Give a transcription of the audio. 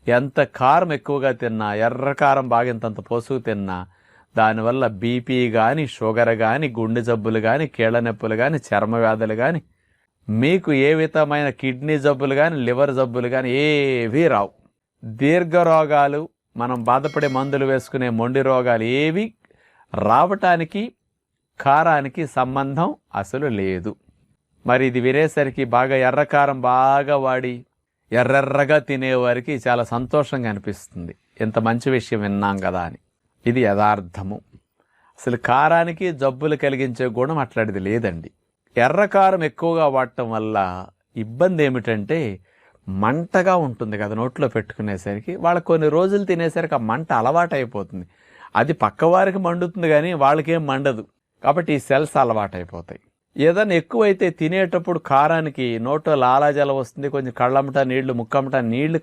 ఎంత కారం ఎక్కువగా తిన్నా, ఎర్ర కారం బాగా ఇంతంత పోసుకు తిన్నా దానివల్ల బీపీ కానీ, షుగర్ కానీ, గుండె జబ్బులు కానీ, కీళ్ళ నొప్పులు కానీ, చర్మ వ్యాధులు కానీ, మీకు ఏ విధమైన కిడ్నీ జబ్బులు కానీ, లివర్ జబ్బులు కానీ ఏవీ రావు. దీర్ఘ రోగాలు, మనం బాధపడే మందులు వేసుకునే మొండి రోగాలు ఏవి రావటానికి కారానికి సంబంధం అసలు లేదు. మరి ఇది వినేసరికి బాగా ఎర్రకారం బాగా వాడి ఎర్రెర్రగా తినేవారికి చాలా సంతోషంగా అనిపిస్తుంది. ఎంత మంచి విషయం విన్నాం కదా అని. ఇది యథార్థము. అసలు కారానికి జబ్బులు కలిగించే గుణం అట్లాంటిది లేదండి. ఎర్రకారం ఎక్కువగా వాడటం వల్ల ఇబ్బంది ఏమిటంటే మంటగా ఉంటుంది కదా నోట్లో పెట్టుకునేసరికి. వాళ్ళకి కొన్ని రోజులు తినేసరికి ఆ మంట అలవాటు అయిపోతుంది. అది పక్కవారికి మండుతుంది కానీ వాళ్ళకేం మండదు. కాబట్టి ఈ సెల్స్ అలవాటు అయిపోతాయి. ఏదైనా ఎక్కువైతే తినేటప్పుడు కారానికి నోట్లో లాలాజలం వస్తుంది, కొంచెం కళ్ళమ్మట నీళ్లు, ముక్కమ్మట నీళ్లు